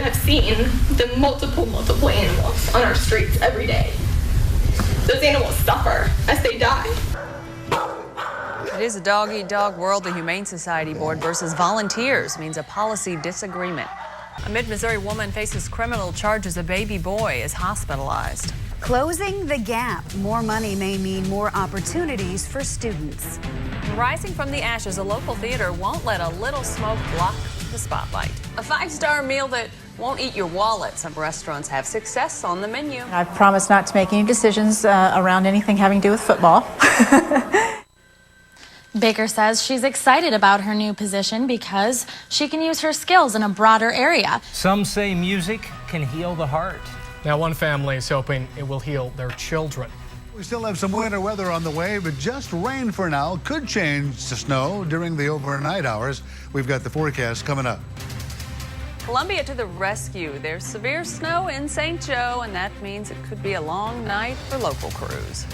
have seen the multiple animals on our streets every day. Those animals suffer as they die. It is a dog-eat-dog world. The Humane Society Board versus volunteers means a policy disagreement. A mid-Missouri woman faces criminal charges. A baby boy is hospitalized. Closing the gap. More money may mean more opportunities for students. Rising from the ashes, a local theater won't let a little smoke block the spotlight. A five-star meal that won't eat your wallet. Some restaurants have success on the menu. I've promised not to make any decisions around anything having to do with football. Baker says she's excited about her new position because she can use her skills in a broader area. Some say music can heal the heart. Now, one family is hoping it will heal their children. We still have some winter weather on the way, but just rain for now. Could change to snow during the overnight hours. We've got the forecast coming up. Columbia to the rescue. There's severe snow in St. Joe, and that means it could be a long night for local crews.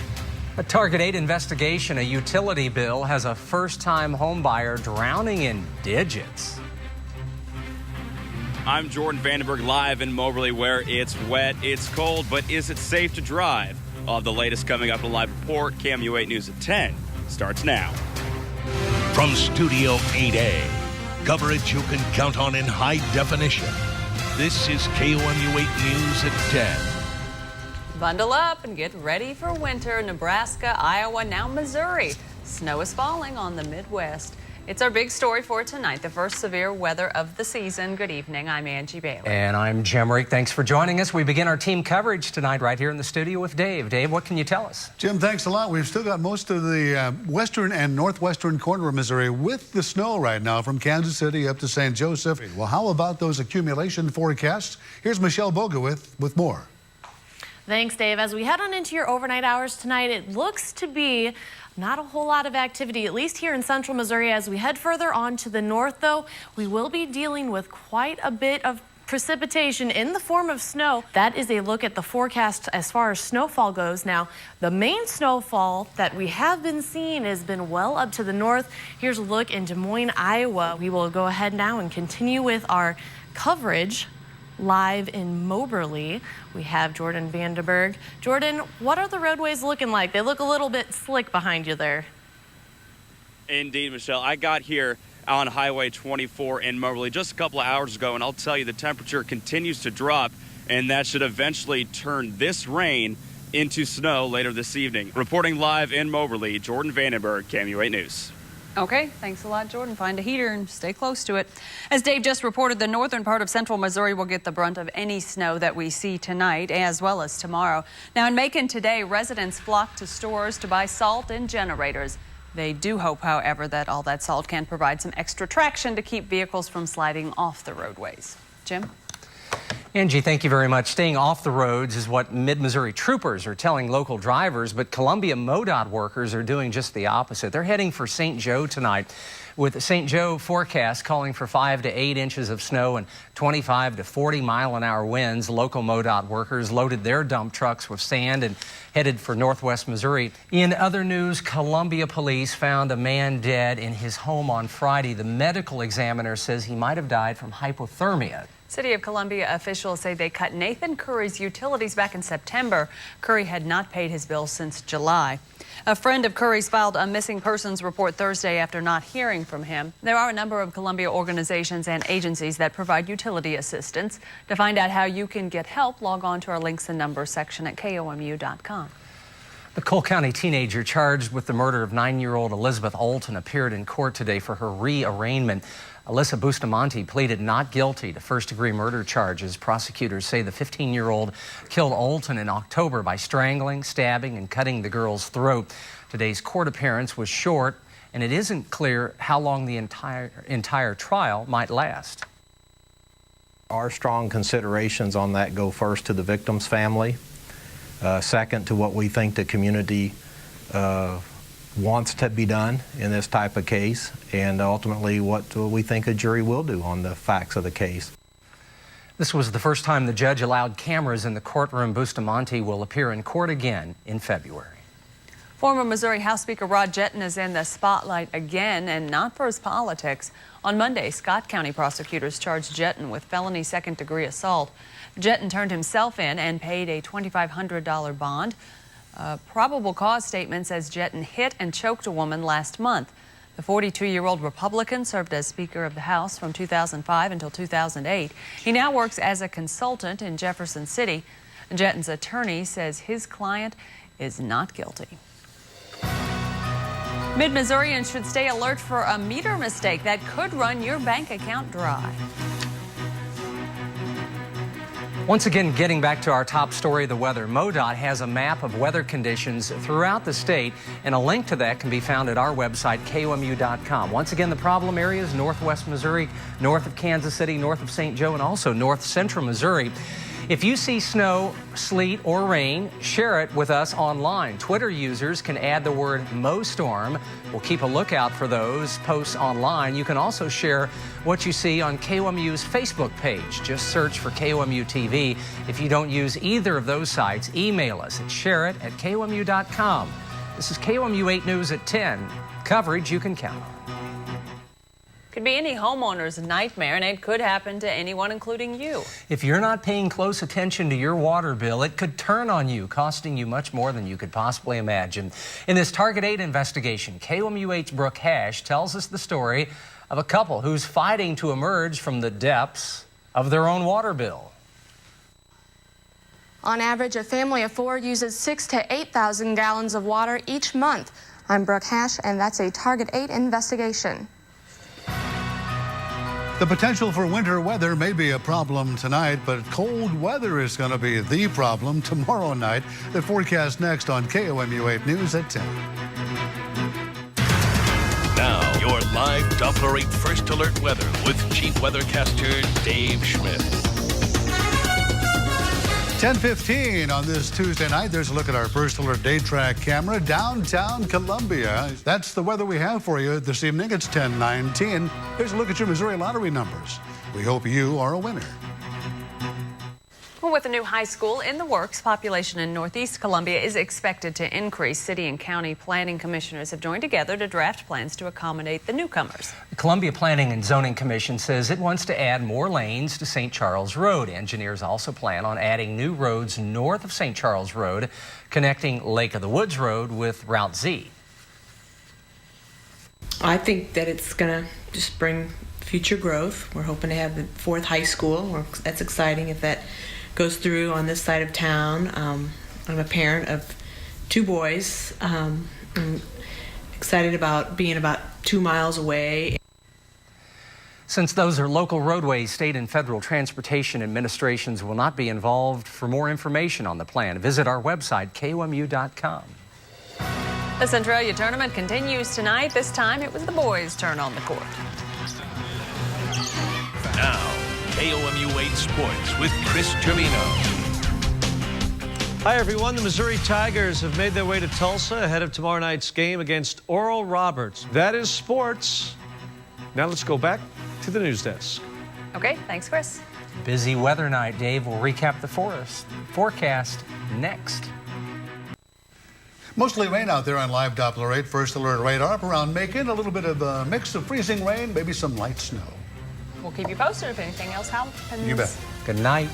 A Target 8 investigation, a utility bill has a first-time homebuyer drowning in digits. I'm Jordan Vandenberg live in Moberly, where it's wet, it's cold, but is it safe to drive? All of the latest coming up in a live report. KOMU-8 News at 10 starts now. From Studio 8A, coverage you can count on in high definition. This is KOMU-8 News at 10. Bundle up and get ready for winter. Nebraska, Iowa, now Missouri. Snow is falling on the Midwest. It's our big story for tonight, the first severe weather of the season. Good evening. I'm Angie Bailey. And I'm Jim Reek. Thanks for joining us. We begin our team coverage tonight right here in the studio with Dave. Dave, what can you tell us? Jim, thanks a lot. We've still got most of the western and northwestern corner of Missouri with the snow right now from Kansas City up to St. Joseph. Well, how about those accumulation forecasts? Here's Michelle Boga with more. Thanks, Dave. As we head on into your overnight hours tonight, it looks to be not a whole lot of activity, at least here in central Missouri. As we head further on to the north, though, we will be dealing with quite a bit of precipitation in the form of snow. That is a look at the forecast as far as snowfall goes. Now, the main snowfall that we have been seeing has been well up to the north. Here's a look in Des Moines, Iowa. We will go ahead now and continue with our coverage live in Moberly. We have Jordan Vandenberg. Jordan, what are the roadways looking like? They look a little bit slick behind you there. Indeed, Michelle. I got here on Highway 24 in Moberly just a couple of hours ago, and I'll tell you the temperature continues to drop, and that should eventually turn this rain into snow later this evening. Reporting live in Moberly, Jordan Vandenberg, KOMU-8 News. Okay, thanks a lot, Jordan. Find a heater and stay close to it. As Dave just reported, the northern part of central Missouri will get the brunt of any snow that we see tonight as well as tomorrow. Now in Macon today, residents flock to stores to buy salt and generators. They do hope, however, that all that salt can provide some extra traction to keep vehicles from sliding off the roadways. Jim? Angie, thank you very much. Staying off the roads is what Mid-Missouri troopers are telling local drivers, but Columbia MoDOT workers are doing just the opposite. They're heading for St. Joe tonight, with the St. Joe forecast calling for 5 to 8 inches of snow and 25 to 40 mile-an-hour winds. Local MoDOT workers loaded their dump trucks with sand and headed for northwest Missouri. In other news, Columbia police found a man dead in his home on Friday. The medical examiner says he might have died from hypothermia. City of Columbia officials say they cut Nathan Curry's utilities back in September. Curry had not paid his bill since July. A friend of Curry's filed a missing persons report Thursday after not hearing from him. There are a number of Columbia organizations and agencies that provide utility assistance. To find out how you can get help, log on to our links and numbers section at KOMU.com. The Cole County teenager charged with the murder of 9-year-old Elizabeth Olton appeared in court today for her rearraignment. Alyssa Bustamante pleaded not guilty to first-degree murder charges. Prosecutors say the 15-year-old killed Olton in October by strangling, stabbing, and cutting the girl's throat. Today's court appearance was short, and it isn't clear how long the entire trial might last. Our strong considerations on that go first to the victim's family, second to what we think the community wants to be done in this type of case, and ultimately what we think a jury will do on the facts of the case. This was the first time the judge allowed cameras in the courtroom. Bustamante will appear in court again in February. Former Missouri House Speaker Rod Jetton is in the spotlight again, and not for his politics. On Monday, Scott County prosecutors charged Jetton with felony second-degree assault. Jetton turned himself in and paid a $2,500 bond. A probable cause statement says Jetton hit and choked a woman last month. The 42-year-old Republican served as Speaker of the House from 2005 until 2008. He now works as a consultant in Jefferson City. Jetton's attorney says his client is not guilty. Mid-Missourians should stay alert for a meter mistake that could run your bank account dry. Once again, getting back to our top story, the weather. MoDOT has a map of weather conditions throughout the state, and a link to that can be found at our website, KOMU.com. Once again, the problem areas: northwest Missouri, north of Kansas City, north of St. Joe, and also north central Missouri. If you see snow, sleet, or rain, share it with us online. Twitter users can add the word MoStorm. We'll keep a lookout for those posts online. You can also share what you see on KOMU's Facebook page. Just search for KOMU-TV. If you don't use either of those sites, email us at shareit@KOMU.com. This is KOMU 8 News at 10. Coverage you can count on. Could be any homeowner's nightmare, and it could happen to anyone, including you. If you're not paying close attention to your water bill, it could turn on you, costing you much more than you could possibly imagine. In this Target 8 investigation, KOMU8's Brooke Hash tells us the story of a couple who's fighting to emerge from the depths of their own water bill. On average, a family of 4 uses 6,000 to 8,000 gallons of water each month. I'm Brooke Hash, and that's a Target 8 investigation. The potential for winter weather may be a problem tonight, but cold weather is going to be the problem tomorrow night. The forecast next on KOMU 8 News at 10. Now, your live Doppler 8 First Alert weather with Chief Weathercaster Dave Schmidt. 10:15 on this Tuesday night. There's a look at our First Alert day track camera downtown Columbia. That's the weather we have for you this evening. It's 10:19. Here's a look at your Missouri lottery numbers. We hope you are a winner. Well, with a new high school in the works, population in Northeast Columbia is expected to increase. City and county planning commissioners have joined together to draft plans to accommodate the newcomers. The Columbia Planning and Zoning Commission says it wants to add more lanes to St. Charles Road. Engineers also plan on adding new roads north of St. Charles Road, connecting Lake of the Woods Road with Route Z. I think that it's going to just bring future growth. We're hoping to have the 4th high school. That's exciting if that goes through on this side of town. I'm a parent of 2 boys. I'm excited about being about 2 miles away. Since those are local roadways, state and federal transportation administrations will not be involved. For more information on the plan, visit our website, KOMU.com. The Centralia tournament continues tonight. This time it was the boys' turn on the court. Now, KOMU 8 Sports with Chris Termino. Hi, everyone. The Missouri Tigers have made their way to Tulsa ahead of tomorrow night's game against Oral Roberts. That is sports. Now let's go back to the news desk. Okay, thanks, Chris. Busy weather night, Dave. We'll recap the forecast next. Mostly rain out there on live Doppler 8 First Alert radar. Up around Macon, a little bit of a mix of freezing rain, maybe some light snow. We'll keep you posted if anything else happens. You bet. Good night.